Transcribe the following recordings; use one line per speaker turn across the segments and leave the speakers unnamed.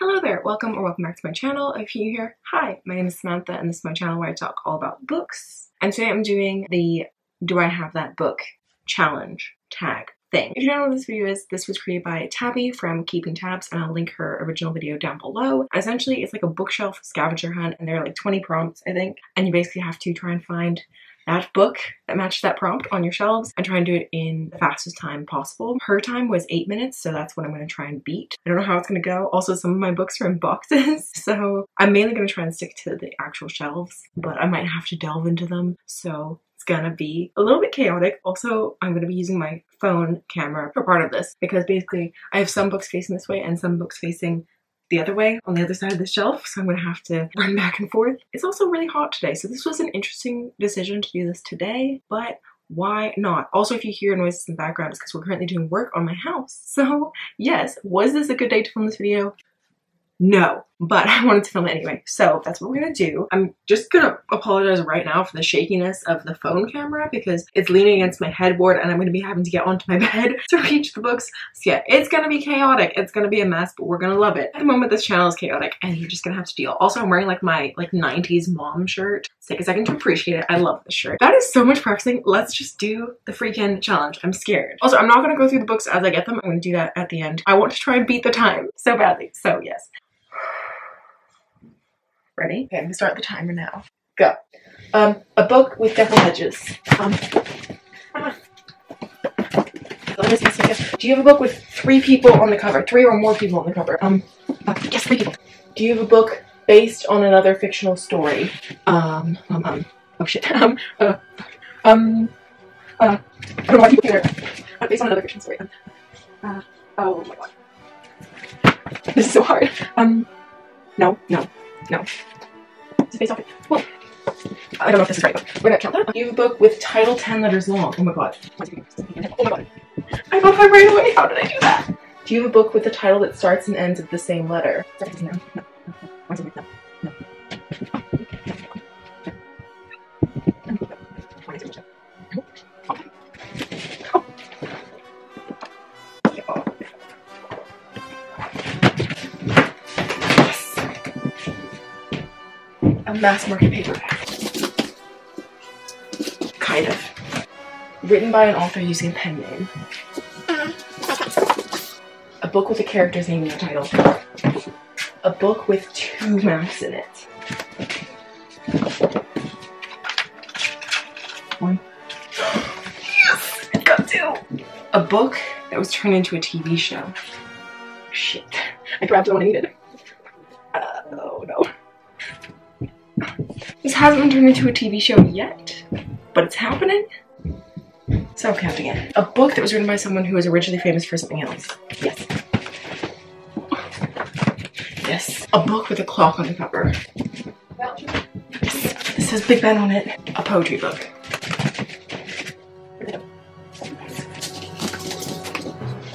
Hello there, welcome back to my channel. If you're new here, hi, my name is Samantha and this is my channel where I talk all about books. And today I'm doing the Do I Have That Book challenge tag thing. If you don't know what this video is, this was created by Tabby from Keeping Tabs and I'll link her original video down below. And essentially it's like a bookshelf scavenger hunt and there are like 20 prompts I think, and you basically have to try and find that book that matches that prompt on your shelves and try and do it in the fastest time possible. Her time was 8 minutes, so that's what I'm going to try and beat. I don't know how it's going to go. Also, some of my books are in boxes, so I'm mainly going to try and stick to the actual shelves, but I might have to delve into them, so it's gonna be a little bit chaotic. Also, I'm going to be using my phone camera for part of this because basically I have some books facing this way and some books facing the other way on the other side of the shelf, so I'm gonna have to run back and forth. It's also really hot today, so this was an interesting decision to do this today, but why not? Also, if you hear noises in the background, it's because we're currently doing work on my house. So yes, was this a good day to film this video? No, but I wanted to film it anyway, so that's what we're gonna do. I'm just gonna apologize right now for the shakiness of the phone camera because it's leaning against my headboard and I'm gonna be having to get onto my bed to reach the books. So yeah, it's gonna be chaotic. It's gonna be a mess, but we're gonna love it. At the moment, this channel is chaotic and you're just gonna have to deal. Also, I'm wearing like my 90s mom shirt. Take a second to appreciate it. I love this shirt. That is so much pressing. Let's just do the freaking challenge. I'm scared. Also, I'm not gonna go through the books as I get them. I'm gonna do that at the end. I want to try and beat the time so badly, so yes. Ready? Okay, I'm gonna start the timer now. Go. A book with double edges. Do you have a book with 3 people on the cover? 3 or more people on the cover? Yes, 3 people. Do you have a book based on another fictional story? Oh shit. I don't know why people care. Based on another fictional story. Oh my god. This is so hard. No. It's based off it. Well, I don't know if this is right, but we're gonna count that. You have a book with title 10 letters long. Oh my god. Oh my god. I got that right away. How did I do that? Do you have a book with a title that starts and ends with the same letter? No. A mass market paperback. Kind of. Written by an author using a pen name. A book with a character's name in the title. A book with 2 maps in it. 1. Yes! I got 2! A book that was turned into a TV show. Shit. I grabbed the one I needed. Oh no. This hasn't been turned into a TV show yet, but it's happening. So I'm counting it. A book that was written by someone who was originally famous for something else. Yes. Yes. A book with a clock on the cover. Yes. This says Big Ben on it. A poetry book.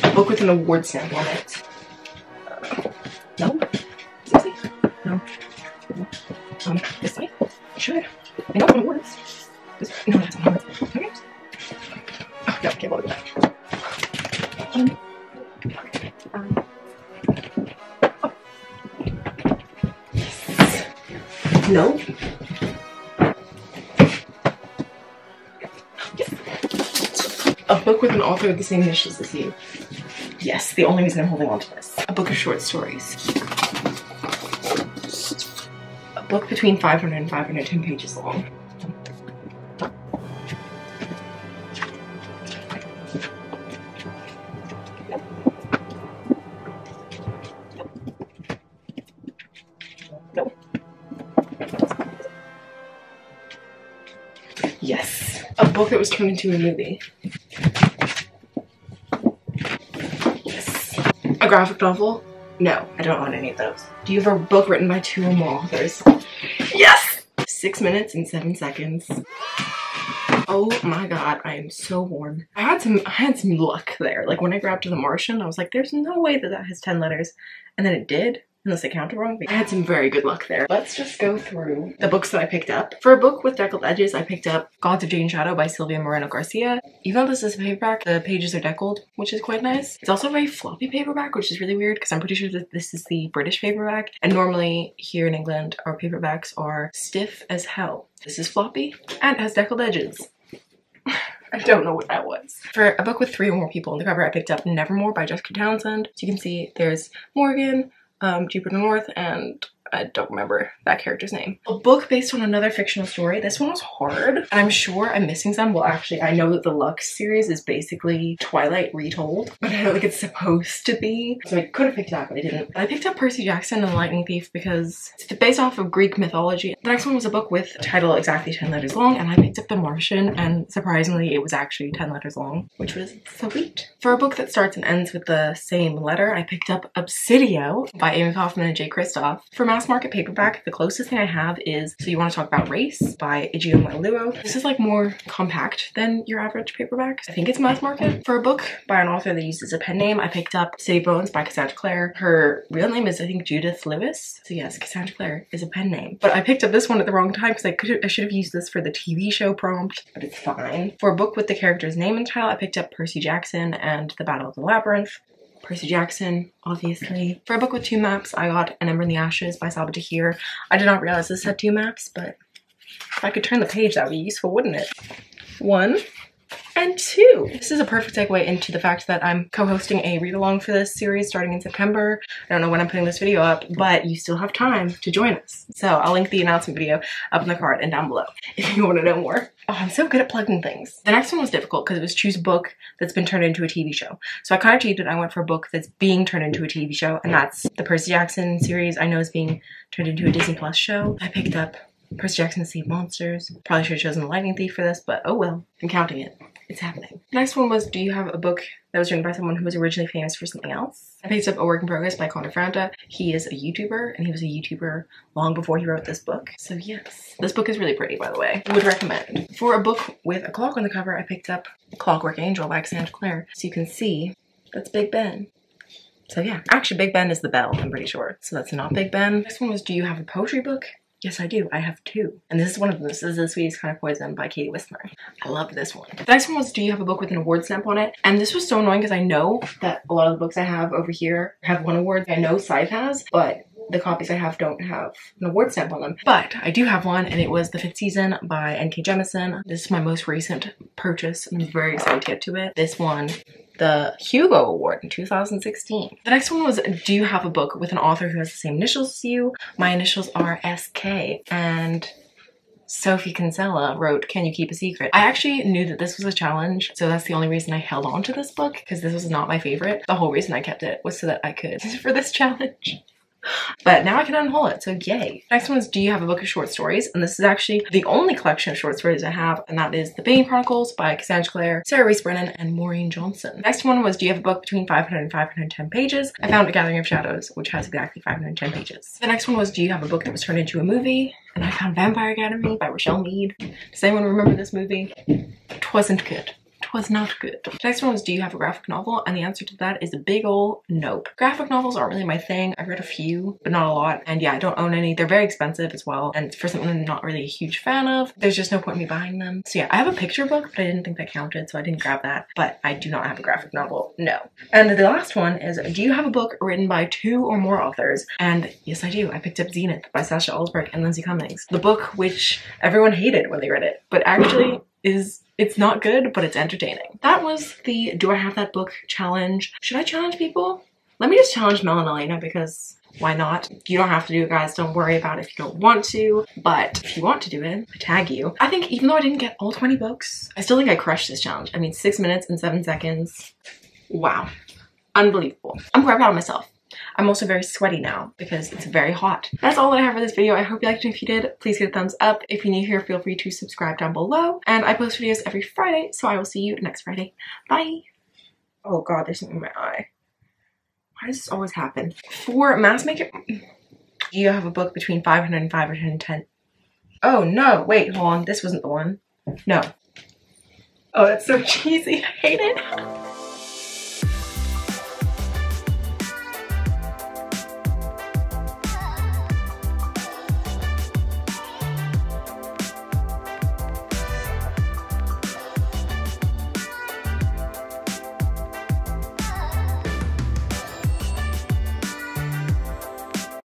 A book with an award stamp on it. No? Seriously? No. This way? Sure. I know what awards. No, that's not awards. Okay. Oh, no, okay, well, yes. No. Yes. A book with an author with the same initials as you. Yes, the only reason I'm holding on to this. A book of short stories. A book between 500 and 510 pages long. No. Yes. A book that was turned into a movie. Yes. A graphic novel? No, I don't own any of those. Do you have a book written by 2 or more authors? Yes! 6 minutes and 7 seconds. Oh my god, I am so warm. I had some luck there. Like when I grabbed the Martian, I was like, there's no way that that has 10 letters. And then it did. Unless I counted wrong. I had some very good luck there. Let's just go through the books that I picked up. For a book with deckled edges, I picked up Gods of Jade and Shadow by Sylvia Moreno Garcia. Even though this is a paperback, the pages are deckled, which is quite nice. It's also a very floppy paperback, which is really weird because I'm pretty sure that this is the British paperback. And normally here in England, our paperbacks are stiff as hell. This is floppy and has deckled edges. I don't know what that was. For a book with 3 or more people on the cover, I picked up Nevermoor by Jessica Townsend. So you can see there's Morgan, Jupiter North, and I don't remember that character's name. A book based on another fictional story. This one was hard, and I'm sure I'm missing some. Well, actually, I know that the Lux series is basically Twilight retold, but I don't think it's supposed to be. So I could have picked it up, but I didn't. I picked up Percy Jackson and the Lightning Thief because it's based off of Greek mythology. The next one was a book with a title exactly 10 letters long, and I picked up The Martian, and surprisingly, it was actually 10 letters long, which was sweet. For a book that starts and ends with the same letter, I picked up Obsidio by Amy Kaufman and Jay Kristoff. For mass market paperback, the closest thing I have is So You Want to Talk About Race by Ijeoma Oluo. This is like more compact than your average paperback. I think it's mass market. For a book by an author that uses a pen name, I picked up City Bones by Cassandra Clare. Her real name is, I think, Judith Lewis. So yes, Cassandra Clare is a pen name. But I picked up this one at the wrong time because I should have used this for the TV show prompt, but it's fine. For a book with the character's name and title, I picked up Percy Jackson and The Battle of the Labyrinth. Percy Jackson, obviously. For a book with 2 maps, I got An Ember in the Ashes by Saba Tahir. I did not realize this had 2 maps, but if I could turn the page, that would be useful, wouldn't it? 1 and 2. This is a perfect segue into the fact that I'm co-hosting a read-along for this series starting in September. I don't know when I'm putting this video up, but you still have time to join us. So I'll link the announcement video up in the card and down below if you want to know more. Oh, I'm so good at plugging things. The next one was difficult because it was choose a book that's been turned into a TV show. So I kind of cheated. I went for a book that's being turned into a TV show, and that's the Percy Jackson series. I know is being turned into a Disney Plus show. I picked up Percy Jackson Sea of Monsters. Probably should have chosen The Lightning Thief for this, but oh well. I'm counting it. It's happening. The next one was Do You Have a Book that was written by someone who was originally famous for something else? I picked up A Work in Progress by Connor Franta. He is a YouTuber, and he was a YouTuber long before he wrote this book. So yes, this book is really pretty, by the way. I would recommend. For a book with a clock on the cover, I picked up Clockwork Angel by Cassandra Clare. So you can see that's Big Ben. So yeah, actually Big Ben is the bell, I'm pretty sure. So that's not Big Ben. Next one was Do You Have a Poetry Book? Yes, I do. I have 2. And this is one of them. This is The Sweetest Kind of Poison by Katie Wisner. I love this one. The next one was Do You Have a Book with an Award Stamp on it? And this was so annoying because I know that a lot of the books I have over here have won awards. I know Scythe has, but the copies I have don't have an award stamp on them. But I do have one, and it was The Fifth Season by N.K. Jemisin. This is my most recent purchase, and I'm very excited to get to it. This won the Hugo Award in 2016. The next one was Do You Have a Book with an author who has the same initials as you? My initials are SK, and Sophie Kinsella wrote Can You Keep a Secret? I actually knew that this was a challenge, so that's the only reason I held on to this book, because this was not my favorite. The whole reason I kept it was so that I could for this challenge. But now I can unhaul it, so yay. Next one is Do You Have a Book of Short Stories? And this is actually the only collection of short stories I have, and that is The Bane Chronicles by Cassandra Clare, Sarah Reese Brennan, and Maureen Johnson. Next one was Do You Have a Book between 500 and 510 pages? I found A Gathering of Shadows, which has exactly 510 pages. The next one was Do You Have a Book that was turned into a movie? And I found Vampire Academy by Rochelle Mead. Does anyone remember this movie? It wasn't good. Was not good. The next one was Do You Have a Graphic Novel? And the answer to that is a big ol' nope. Graphic novels aren't really my thing. I've read a few, but not a lot. And yeah, I don't own any. They're very expensive as well. And for something I'm not really a huge fan of, there's just no point in me buying them. So yeah, I have a picture book, but I didn't think that counted, so I didn't grab that. But I do not have a graphic novel, no. And the last one is Do You Have a Book written by 2 or more authors? And yes, I do. I picked up Zenith by Sasha Alsberg and Lindsay Cummings. The book which everyone hated when they read it, but actually it's not good, but it's entertaining. That was the Do I Have That Book challenge. Should I challenge people? Let me just challenge Mel and Elena because why not? You don't have to do it, guys. Don't worry about it if you don't want to. But if you want to do it, I tag you. I think even though I didn't get all 20 books, I still think I crushed this challenge. I mean, 6 minutes and 7 seconds. Wow. Unbelievable. I'm quite proud of myself. I'm also very sweaty now because it's very hot. That's all that I have for this video. I hope you liked it. If you did, please give it a thumbs up. If you're new here, feel free to subscribe down below. And I post videos every Friday, so I will see you next Friday. Bye! Oh god, there's something in my eye. Why does this always happen? For mass makeup, you have a book between 500 and 510. Oh no, wait, hold on. This wasn't the one. No. Oh, that's so cheesy. I hate it.